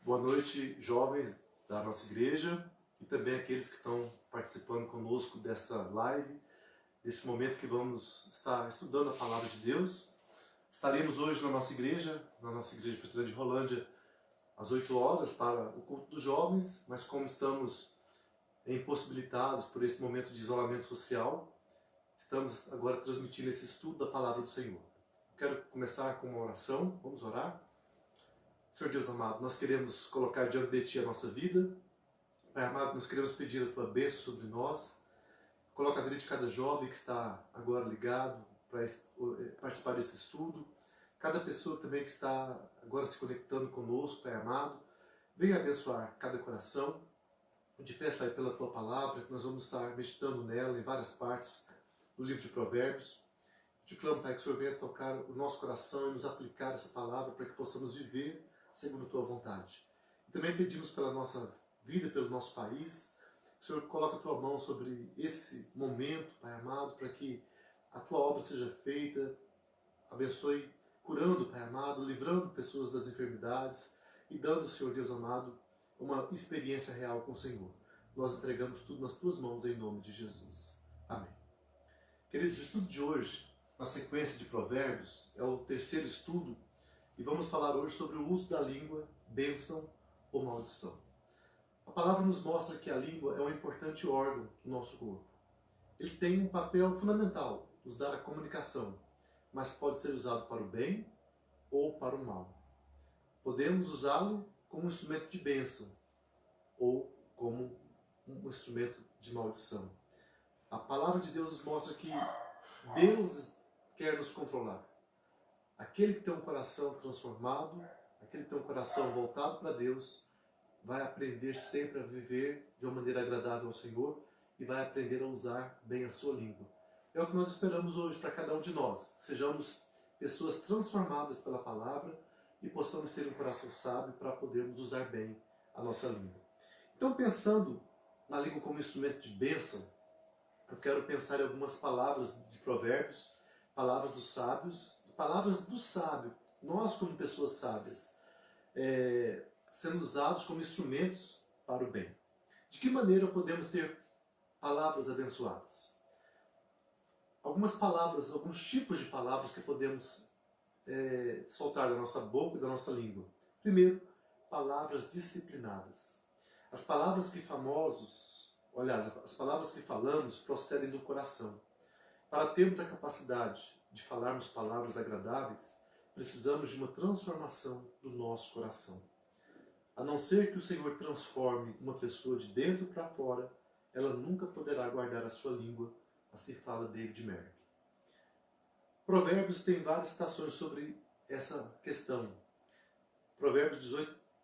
Boa noite, jovens da nossa igreja e também aqueles que estão participando conosco dessa live, desse momento que vamos estar estudando a Palavra de Deus. Estaremos hoje na nossa igreja presbiteriana de Rolândia, às 8 horas para o culto dos jovens, mas como estamos impossibilitados por esse momento de isolamento social, estamos agora transmitindo esse estudo da Palavra do Senhor. Quero começar com uma oração, vamos orar. Senhor Deus amado, nós queremos colocar diante de Ti a nossa vida. Pai amado, nós queremos pedir a Tua bênção sobre nós. Coloca a vida de cada jovem que está agora ligado para participar desse estudo. Cada pessoa também que está agora se conectando conosco, Pai amado. Venha abençoar cada coração. Eu te peço, Pai, pela Tua palavra, que nós vamos estar meditando nela em várias partes do livro de Provérbios. Eu te clamo, Pai, que o Senhor venha tocar o nosso coração e nos aplicar essa palavra para que possamos viver segundo a Tua vontade. E também pedimos pela nossa vida, pelo nosso país, que o Senhor coloque a Tua mão sobre esse momento, Pai amado, para que a Tua obra seja feita, abençoe, curando, Pai amado, livrando pessoas das enfermidades e dando, Senhor Deus amado, uma experiência real com o Senhor. Nós entregamos tudo nas Tuas mãos em nome de Jesus. Amém. Queridos, o estudo de hoje, na sequência de Provérbios, é o terceiro estudo e vamos falar hoje sobre o uso da língua, bênção ou maldição. A palavra nos mostra que a língua é um importante órgão do nosso corpo. Ele tem um papel fundamental, nos dar a comunicação, mas pode ser usado para o bem ou para o mal. Podemos usá-lo como um instrumento de bênção ou como um instrumento de maldição. A palavra de Deus nos mostra que Deus quer nos controlar. Aquele que tem um coração transformado, aquele que tem um coração voltado para Deus, vai aprender sempre a viver de uma maneira agradável ao Senhor e vai aprender a usar bem a sua língua. É o que nós esperamos hoje para cada um de nós. Sejamos pessoas transformadas pela palavra e possamos ter um coração sábio para podermos usar bem a nossa língua. Então, pensando na língua como instrumento de bênção, eu quero pensar em algumas palavras de Provérbios, palavras dos sábios, palavras do sábio, nós como pessoas sábias, sendo usados como instrumentos para o bem. De que maneira podemos ter palavras abençoadas? Algumas palavras, alguns tipos de palavras que podemos soltar da nossa boca e da nossa língua. Primeiro, palavras disciplinadas. As palavras que as palavras que falamos procedem do coração. Para termos a capacidade de falarmos palavras agradáveis, precisamos de uma transformação do nosso coração. A não ser que o Senhor transforme uma pessoa de dentro para fora, ela nunca poderá guardar a sua língua, assim fala David Merck. Provérbios tem várias citações sobre essa questão. Provérbios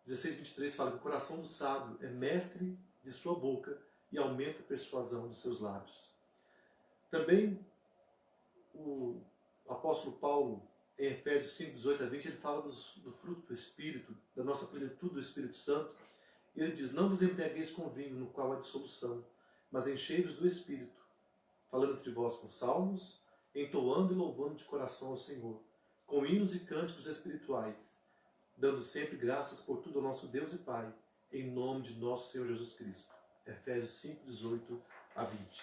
16, 23 fala que o coração do sábio é mestre de sua boca e aumenta a persuasão dos seus lábios. Também o apóstolo Paulo, em Efésios 5, 18 a 20, ele fala do fruto do Espírito, da nossa plenitude do Espírito Santo. E ele diz, não vos embriagueis com vinho, no qual há dissolução, mas enchei-vos do Espírito, falando entre vós com salmos, entoando e louvando de coração ao Senhor, com hinos e cânticos espirituais, dando sempre graças por tudo ao nosso Deus e Pai, em nome de nosso Senhor Jesus Cristo. Efésios 5, 18 a 20.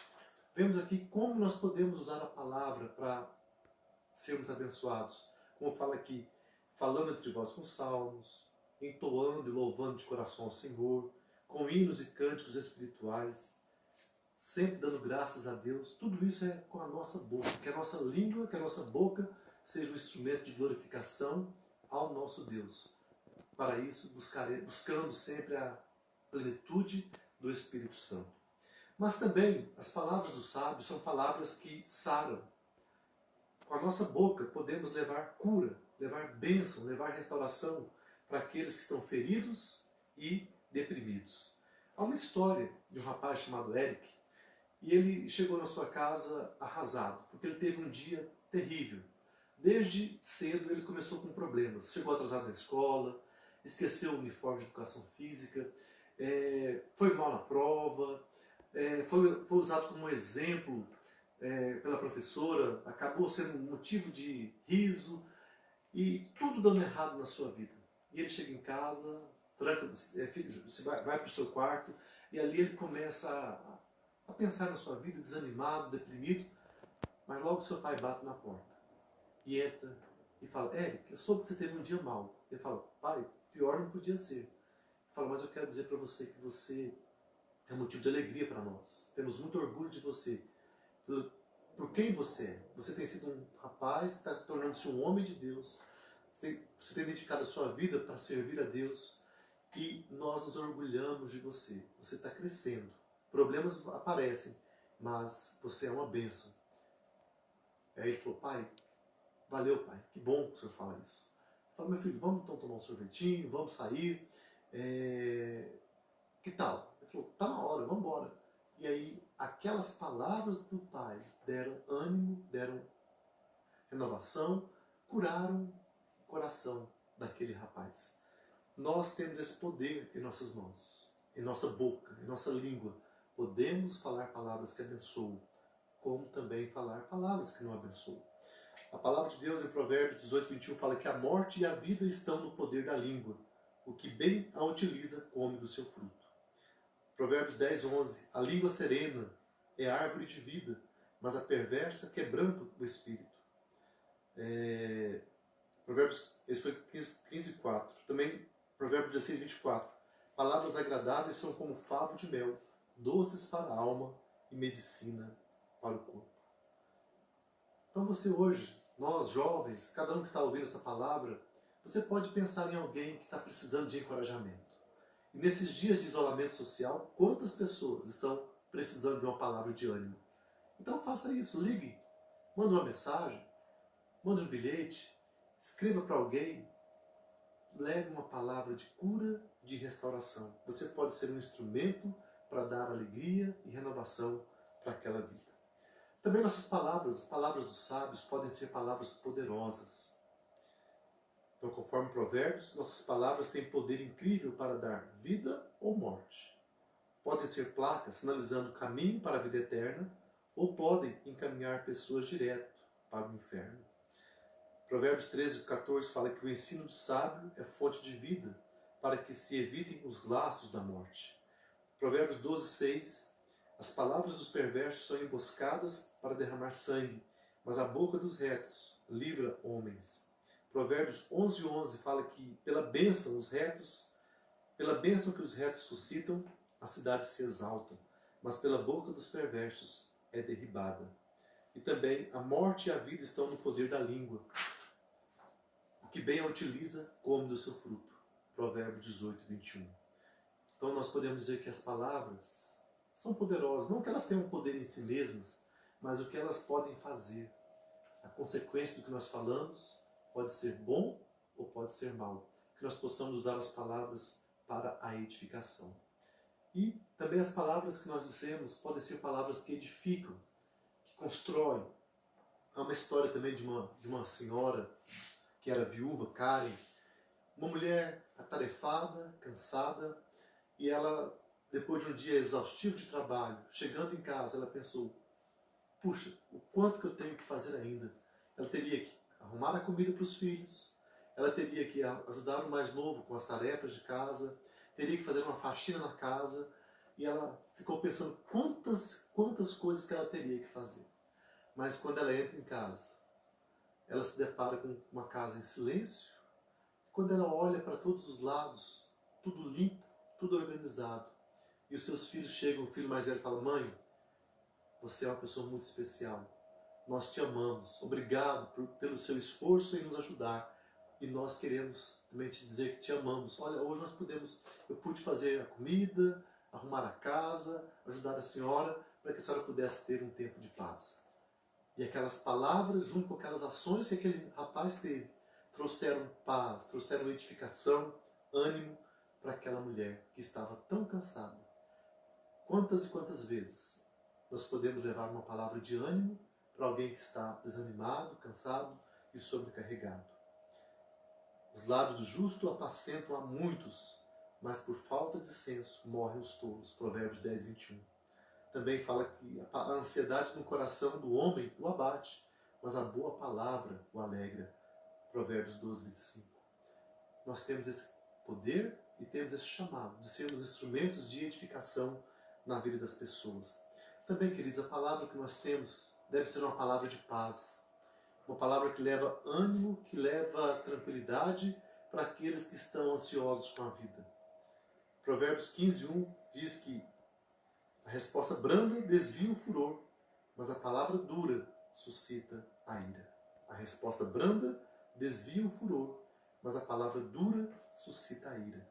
Vemos aqui como nós podemos usar a palavra para sermos abençoados. Como fala aqui, falando entre vós com salmos, entoando e louvando de coração ao Senhor, com hinos e cânticos espirituais, sempre dando graças a Deus. Tudo isso é com a nossa boca, que a nossa língua, que a nossa boca seja um instrumento de glorificação ao nosso Deus. Para isso, buscando sempre a plenitude do Espírito Santo. Mas também, as palavras do sábio são palavras que saram. Com a nossa boca podemos levar cura, levar bênção, levar restauração para aqueles que estão feridos e deprimidos. Há uma história de um rapaz chamado Eric, e ele chegou na sua casa arrasado, porque ele teve um dia terrível. Desde cedo ele começou com problemas, chegou atrasado na escola, esqueceu o uniforme de educação física, foi mal na prova, foi usado como exemplo pela professora, acabou sendo um motivo de riso e tudo dando errado na sua vida. E ele chega em casa, você vai para o seu quarto e ali ele começa a pensar na sua vida, desanimado, deprimido, mas logo seu pai bate na porta e entra e fala: Eric, eu soube que você teve um dia mau. Ele fala: pai, pior não podia ser. Ele fala: mas eu quero dizer para você que você é motivo de alegria para nós. Temos muito orgulho de você, por quem você é. Você tem sido um rapaz que está tornando-se um homem de Deus. Você tem dedicado a sua vida para servir a Deus e nós nos orgulhamos de você. Você está crescendo. Problemas aparecem, mas você é uma bênção. Aí ele falou: pai, valeu, pai, que bom que o senhor fala isso. Eu falei: meu filho, vamos então tomar um sorvetinho, vamos sair. Que tal? Ele falou: tá na hora, vamos embora. E aí, aquelas palavras do pai deram ânimo, deram renovação, curaram o coração daquele rapaz. Nós temos esse poder em nossas mãos, em nossa boca, em nossa língua. Podemos falar palavras que abençoam, como também falar palavras que não abençoam. A palavra de Deus em Provérbios 18, 21 fala que a morte e a vida estão no poder da língua. O que bem a utiliza come do seu fruto. Provérbios 10, 11. A língua serena é árvore de vida, mas a perversa quebranta o espírito. Provérbios, esse foi 15, 4. Também Provérbios 16, 24. Palavras agradáveis são como favo de mel, doces para a alma e medicina para o corpo. Então você hoje, nós jovens, cada um que está ouvindo essa palavra, você pode pensar em alguém que está precisando de encorajamento. E nesses dias de isolamento social, quantas pessoas estão precisando de uma palavra de ânimo? Então faça isso, ligue, manda uma mensagem, manda um bilhete, escreva para alguém, leve uma palavra de cura, de restauração. Você pode ser um instrumento para dar alegria e renovação para aquela vida. Também nossas palavras, as palavras dos sábios, podem ser palavras poderosas. Então, conforme Provérbios, nossas palavras têm poder incrível para dar vida ou morte. Podem ser placas sinalizando o caminho para a vida eterna ou podem encaminhar pessoas direto para o inferno. Provérbios 13, 14 fala que o ensino do sábio é fonte de vida para que se evitem os laços da morte. Provérbios 12, 6. As palavras dos perversos são emboscadas para derramar sangue, mas a boca dos retos livra homens. Provérbios 11, 11 fala que pela bênção que os retos suscitam, a cidade se exalta, mas pela boca dos perversos é derribada. E também a morte e a vida estão no poder da língua. O que bem a utiliza, come do seu fruto. Provérbios 18, 21. Então nós podemos dizer que as palavras são poderosas, não que elas tenham poder em si mesmas, mas o que elas podem fazer. A consequência do que nós falamos pode ser bom ou pode ser mal. Que nós possamos usar as palavras para a edificação. E também as palavras que nós dissemos podem ser palavras que edificam, que constroem. Há uma história também de uma senhora que era viúva, Karen, uma mulher atarefada, cansada, e ela, depois de um dia exaustivo de trabalho, chegando em casa, ela pensou: puxa, o quanto que eu tenho que fazer ainda? Ela teria que arrumar a comida para os filhos, ela teria que ajudar o mais novo com as tarefas de casa, teria que fazer uma faxina na casa, e ela ficou pensando quantas coisas que ela teria que fazer. Mas quando ela entra em casa, ela se depara com uma casa em silêncio. Quando ela olha para todos os lados, tudo limpo, tudo organizado, e os seus filhos chegam, o filho mais velho fala: mãe, você é uma pessoa muito especial. Nós te amamos. Obrigado pelo seu esforço em nos ajudar. E nós queremos também te dizer que te amamos. Olha, hoje eu pude fazer a comida, arrumar a casa, ajudar a senhora, para que a senhora pudesse ter um tempo de paz. E aquelas palavras, junto com aquelas ações que aquele rapaz teve, trouxeram paz, trouxeram edificação, ânimo para aquela mulher que estava tão cansada. Quantas e quantas vezes nós podemos levar uma palavra de ânimo para alguém que está desanimado, cansado e sobrecarregado? Os lábios do justo apacentam a muitos, mas por falta de senso morrem os tolos. Provérbios 10, 21. Também fala que a ansiedade no coração do homem o abate, mas a boa palavra o alegra. Provérbios 12, 25. Nós temos esse poder e temos esse chamado de sermos instrumentos de edificação na vida das pessoas. Também, queridos, a palavra que nós temos deve ser uma palavra de paz, uma palavra que leva ânimo, que leva tranquilidade para aqueles que estão ansiosos com a vida. Provérbios 15:1 diz que a resposta branda desvia o furor, mas a palavra dura suscita a ira. A resposta branda desvia o furor, mas a palavra dura suscita a ira.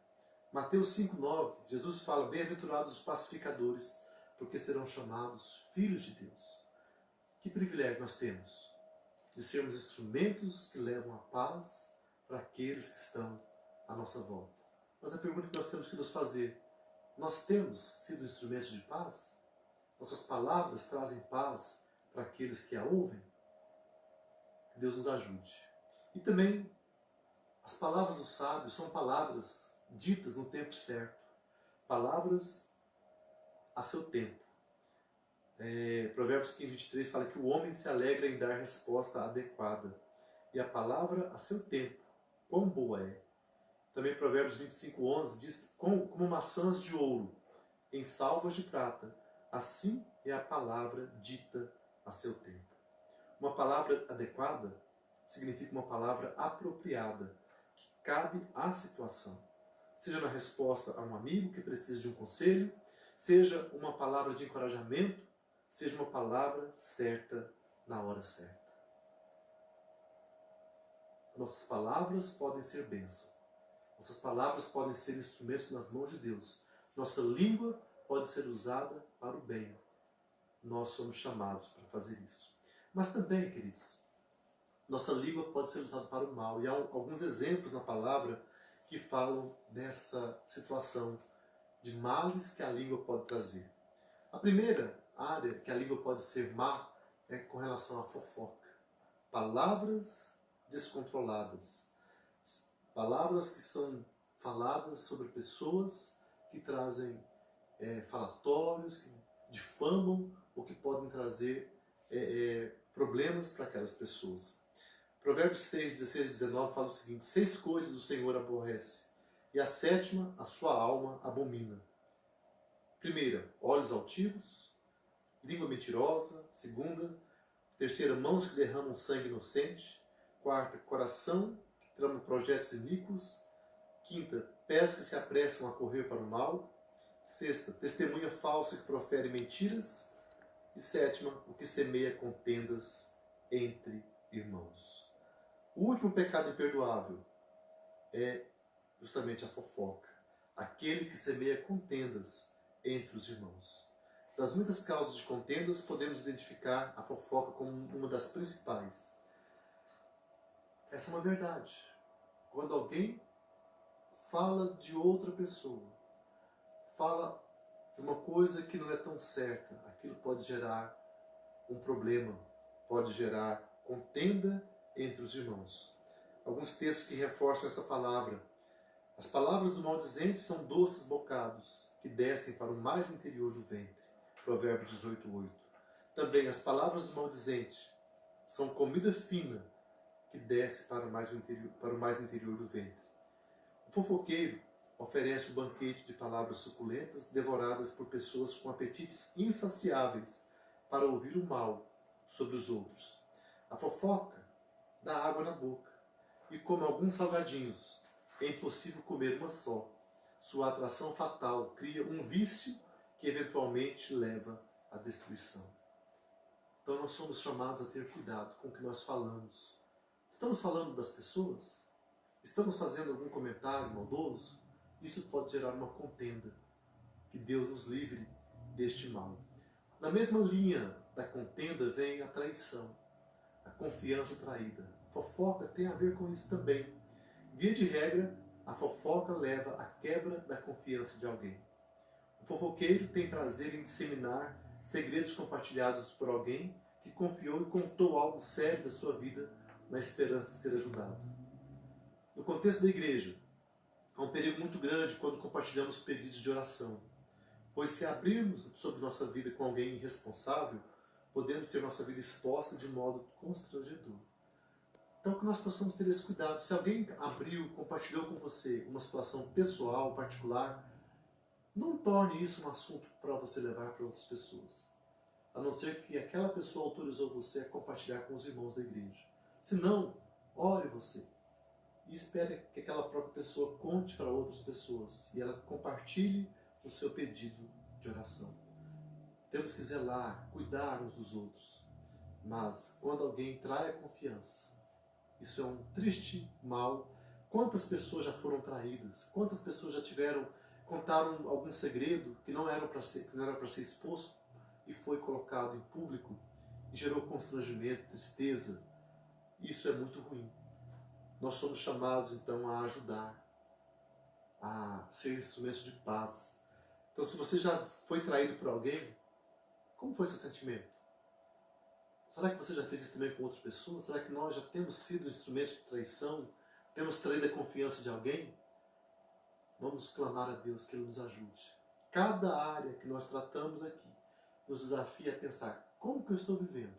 Mateus 5:9, Jesus fala: bem-aventurados os pacificadores, porque serão chamados filhos de Deus. Que privilégio nós temos de sermos instrumentos que levam a paz para aqueles que estão à nossa volta. Mas a pergunta que nós temos que nos fazer: nós temos sido instrumentos de paz? Nossas palavras trazem paz para aqueles que a ouvem? Que Deus nos ajude. E também, as palavras dos sábios são palavras ditas no tempo certo. Palavras a seu tempo. Provérbios 15:23 fala que o homem se alegra em dar resposta adequada. E a palavra a seu tempo, quão boa é. Também Provérbios 25:11 diz que como maçãs de ouro em salvas de prata, assim é a palavra dita a seu tempo. Uma palavra adequada significa uma palavra apropriada, que cabe à situação. Seja na resposta a um amigo que precisa de um conselho, seja uma palavra de encorajamento, seja uma palavra certa na hora certa. Nossas palavras podem ser bênção. Nossas palavras podem ser instrumentos nas mãos de Deus. Nossa língua pode ser usada para o bem. Nós somos chamados para fazer isso. Mas também, queridos, nossa língua pode ser usada para o mal. E há alguns exemplos na palavra que falam dessa situação de males que a língua pode trazer. A primeira área que a língua pode ser má é com relação à fofoca. Palavras descontroladas. Palavras que são faladas sobre pessoas que trazem falatórios, que difamam ou que podem trazer problemas para aquelas pessoas. Provérbios 6:16-19 fala o seguinte: 6 coisas o Senhor aborrece, e a 7ª a sua alma abomina. Primeira, olhos altivos, língua mentirosa. Segunda, terceira, mãos que derramam sangue inocente. Quarta, coração que trama projetos iníquos. Quinta, pés que se apressam a correr para o mal. Sexta, testemunha falsa que profere mentiras. E 7ª, o que semeia contendas entre irmãos. O último pecado imperdoável é justamente a fofoca. Aquele que semeia contendas entre os irmãos. Das muitas causas de contendas, podemos identificar a fofoca como uma das principais. Essa é uma verdade. Quando alguém fala de outra pessoa, fala de uma coisa que não é tão certa, aquilo pode gerar um problema, pode gerar contenda entre os irmãos. Alguns textos que reforçam essa palavra. As palavras do maldizente são doces bocados que descem para o mais interior do ventre. Provérbios 18:8. Também as palavras do maldizente são comida fina que desce para o mais interior do ventre. O fofoqueiro oferece um banquete de palavras suculentas devoradas por pessoas com apetites insaciáveis para ouvir o mal sobre os outros. A fofoca dá água na boca e, como alguns salgadinhos, é impossível comer uma só. Sua atração fatal cria um vício que eventualmente leva à destruição. Então nós somos chamados a ter cuidado com o que nós falamos. Estamos falando das pessoas? Estamos fazendo algum comentário maldoso? Isso pode gerar uma contenda. Que Deus nos livre deste mal. Na mesma linha da contenda vem a traição, a confiança traída. Fofoca tem a ver com isso também. Via de regra, a fofoca leva à quebra da confiança de alguém. O fofoqueiro tem prazer em disseminar segredos compartilhados por alguém que confiou e contou algo sério da sua vida na esperança de ser ajudado. No contexto da igreja, há um perigo muito grande quando compartilhamos pedidos de oração, pois se abrirmos sobre nossa vida com alguém irresponsável, podemos ter nossa vida exposta de modo constrangedor. Então que nós possamos ter esse cuidado. Se alguém abriu, compartilhou com você uma situação pessoal, particular, não torne isso um assunto para você levar para outras pessoas. A não ser que aquela pessoa autorizou você a compartilhar com os irmãos da igreja. Se não, ore você e espere que aquela própria pessoa conte para outras pessoas e ela compartilhe o seu pedido de oração. Temos que zelar, cuidar uns dos outros. Mas quando alguém trai a confiança, isso é um triste mal. Quantas pessoas já foram traídas? Quantas pessoas já contaram algum segredo que não era para ser exposto e foi colocado em público e gerou constrangimento, tristeza? Isso é muito ruim. Nós somos chamados então a ajudar, a ser instrumentos de paz. Então, se você já foi traído por alguém, como foi seu sentimento? Será que você já fez isso também com outra pessoa? Será que nós já temos sido instrumentos de traição? Temos traído a confiança de alguém? Vamos clamar a Deus que Ele nos ajude. Cada área que nós tratamos aqui nos desafia a pensar: como que eu estou vivendo?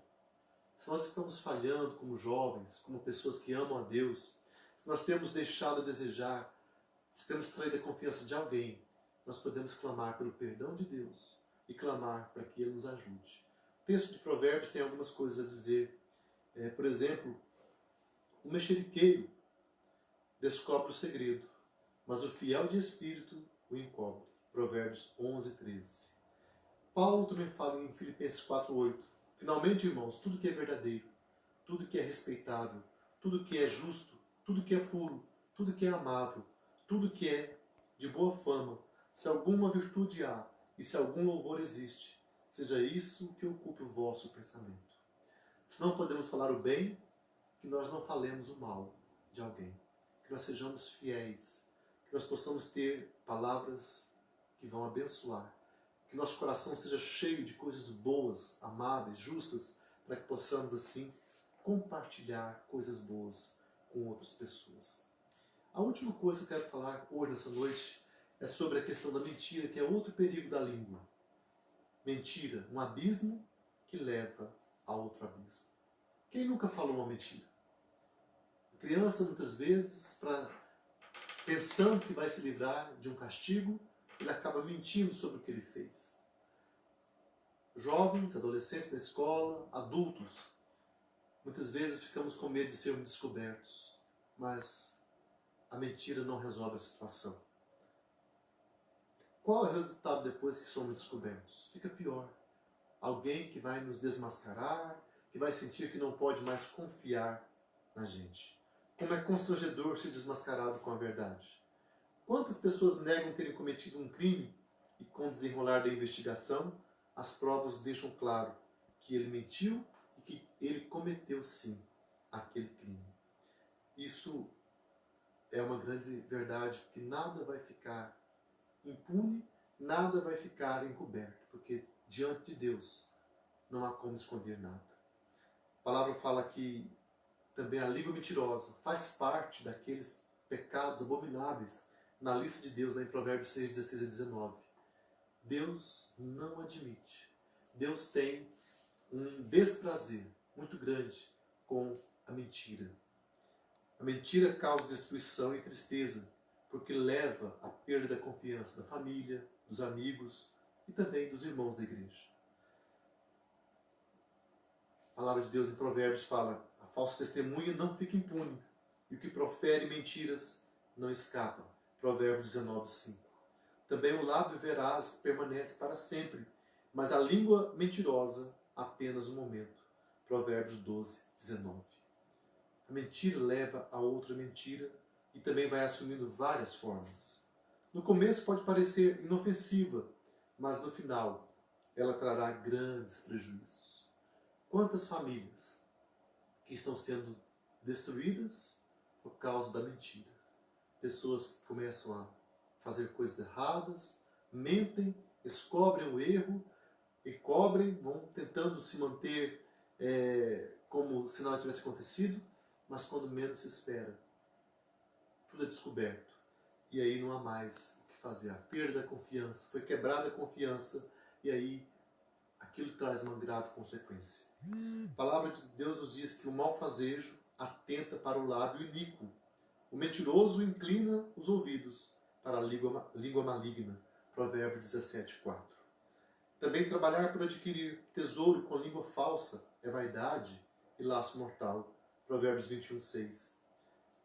Se nós estamos falhando como jovens, como pessoas que amam a Deus, se nós temos deixado a desejar, se temos traído a confiança de alguém, nós podemos clamar pelo perdão de Deus e clamar para que Ele nos ajude. O texto de Provérbios tem algumas coisas a dizer. Por exemplo, o mexeriqueiro descobre o segredo, mas o fiel de espírito o encobre. Provérbios 11, 13. Paulo também fala em Filipenses 4:8. Finalmente, irmãos, tudo que é verdadeiro, tudo que é respeitável, tudo que é justo, tudo que é puro, tudo que é amável, tudo que é de boa fama, se alguma virtude há e se algum louvor existe, seja isso que ocupe o vosso pensamento. Se não podemos falar o bem, que nós não falemos o mal de alguém. Que nós sejamos fiéis, que nós possamos ter palavras que vão abençoar, que nosso coração seja cheio de coisas boas, amáveis, justas, para que possamos assim compartilhar coisas boas com outras pessoas. A última coisa que eu quero falar hoje, nessa noite, é sobre a questão da mentira, que é outro perigo da língua. Mentira, um abismo que leva a outro abismo. Quem nunca falou uma mentira? A criança, muitas vezes, pensando que vai se livrar de um castigo, ele acaba mentindo sobre o que ele fez. Jovens, adolescentes na escola, adultos, muitas vezes ficamos com medo de sermos descobertos, mas a mentira não resolve a situação. Qual é o resultado depois que somos descobertos? Fica pior. Alguém que vai nos desmascarar, que vai sentir que não pode mais confiar na gente. Como é constrangedor ser desmascarado com a verdade. Quantas pessoas negam terem cometido um crime e, com o desenrolar da investigação, as provas deixam claro que ele mentiu e que ele cometeu sim aquele crime. Isso é uma grande verdade, porque nada vai ficar impune, nada vai ficar encoberto, porque diante de Deus não há como esconder nada. A palavra fala que também a língua mentirosa faz parte daqueles pecados abomináveis na lista de Deus, lá em Provérbios 6, 16 a 19. Deus não admite. Deus tem um desprazer muito grande com a mentira. A mentira causa destruição e tristeza, porque leva à perda da confiança da família, dos amigos e também dos irmãos da igreja. A palavra de Deus em Provérbios fala: a falsa testemunha não fica impune, e o que profere mentiras não escapa. Provérbios 19, 5. Também o lábio veraz permanece para sempre, mas a língua mentirosa apenas um momento. Provérbios 12, 19. A mentira leva a outra mentira e também vai assumindo várias formas. No começo pode parecer inofensiva, mas no final ela trará grandes prejuízos. Quantas famílias que estão sendo destruídas por causa da mentira? Pessoas que começam a fazer coisas erradas, mentem, descobrem o erro, encobrem, vão tentando se manter como se nada tivesse acontecido, mas quando menos se espera, tudo é descoberto. E aí não há mais o que fazer. A perda da confiança, foi quebrada a confiança, e aí aquilo traz uma grave consequência. A palavra de Deus nos diz que o malfazejo atenta para o lábio iníquo. O mentiroso inclina os ouvidos para a língua maligna. Provérbios 17:4. Também trabalhar por adquirir tesouro com língua falsa é vaidade e laço mortal. Provérbios 21:6.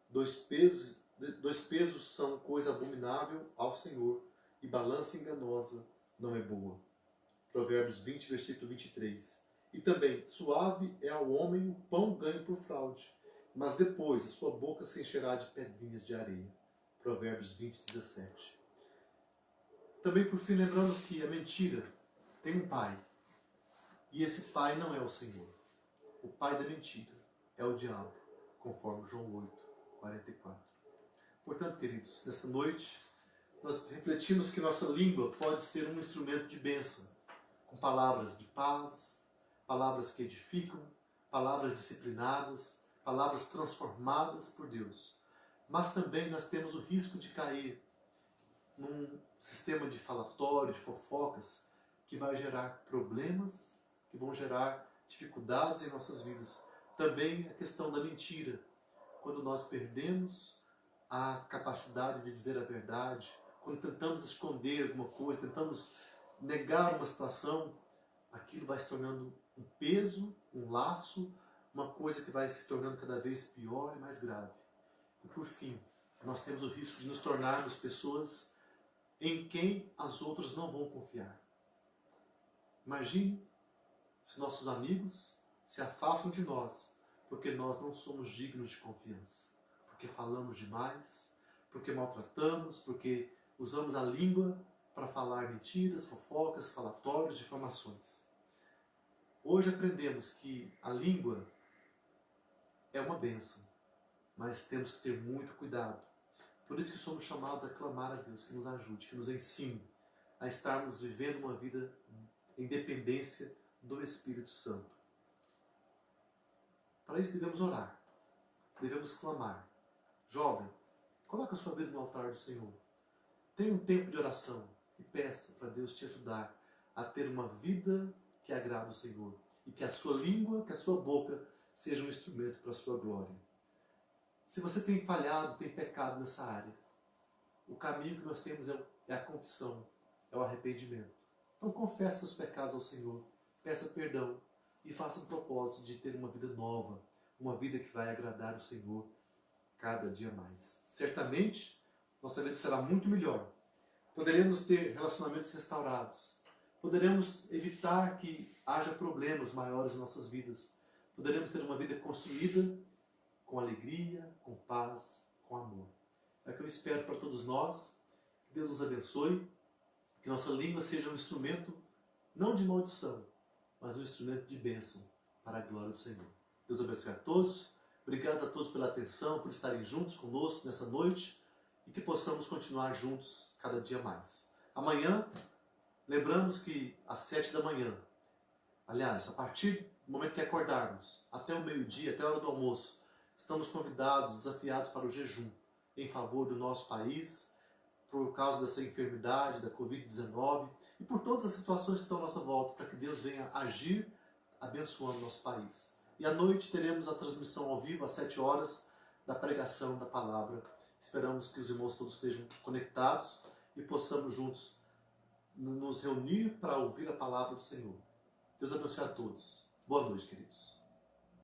Dois pesos são coisa abominável ao Senhor, e balança enganosa não é boa. Provérbios 20, versículo 23. E também, suave é ao homem o pão ganho por fraude, mas depois a sua boca se encherá de pedrinhas de areia. Provérbios 20, 17. Também, por fim, lembramos que a mentira tem um pai, e esse pai não é o Senhor. O pai da mentira é o diabo, conforme João 8, 44. Portanto, queridos, nessa noite, nós refletimos que nossa língua pode ser um instrumento de bênção, com palavras de paz, palavras que edificam, palavras disciplinadas, palavras transformadas por Deus. Mas também nós temos o risco de cair num sistema de falatório, de fofocas, que vai gerar problemas, que vão gerar dificuldades em nossas vidas. Também a questão da mentira, quando nós perdemos a capacidade de dizer a verdade, quando tentamos esconder alguma coisa, tentamos negar uma situação, aquilo vai se tornando um peso, um laço, uma coisa que vai se tornando cada vez pior e mais grave. E por fim, nós temos o risco de nos tornarmos pessoas em quem as outras não vão confiar. Imagine se nossos amigos se afastam de nós porque nós não somos dignos de confiança, porque falamos demais, porque maltratamos, porque usamos a língua para falar mentiras, fofocas, falatórios, difamações. Hoje aprendemos que a língua é uma bênção, mas temos que ter muito cuidado. Por isso que somos chamados a clamar a Deus que nos ajude, que nos ensine a estarmos vivendo uma vida em dependência do Espírito Santo. Para isso devemos orar, devemos clamar. Jovem, coloque a sua vida no altar do Senhor. Tenha um tempo de oração e peça para Deus te ajudar a ter uma vida que agrada o Senhor e que a sua língua, que a sua boca seja um instrumento para a sua glória. Se você tem falhado, tem pecado nessa área, o caminho que nós temos é a confissão, é o arrependimento. Então confesse seus pecados ao Senhor, peça perdão e faça um propósito de ter uma vida nova, uma vida que vai agradar o Senhor cada dia mais. Certamente, nossa vida será muito melhor. Poderemos ter relacionamentos restaurados. Poderemos evitar que haja problemas maiores em nossas vidas. Poderemos ter uma vida construída com alegria, com paz, com amor. É o que eu espero para todos nós. Que Deus nos abençoe. Que nossa língua seja um instrumento, não de maldição, mas um instrumento de bênção para a glória do Senhor. Deus abençoe a todos. Obrigado a todos pela atenção, por estarem juntos conosco nessa noite e que possamos continuar juntos cada dia mais. Amanhã, lembramos que às 7 da manhã, aliás, a partir do momento que acordarmos, até o meio-dia, até a hora do almoço, estamos convidados, desafiados para o jejum em favor do nosso país, por causa dessa enfermidade, da Covid-19 e por todas as situações que estão à nossa volta, para que Deus venha agir abençoando o nosso país. E à noite teremos a transmissão ao vivo, às 7 horas, da pregação da palavra. Esperamos que os irmãos todos estejam conectados e possamos juntos nos reunir para ouvir a palavra do Senhor. Deus abençoe a todos. Boa noite, queridos.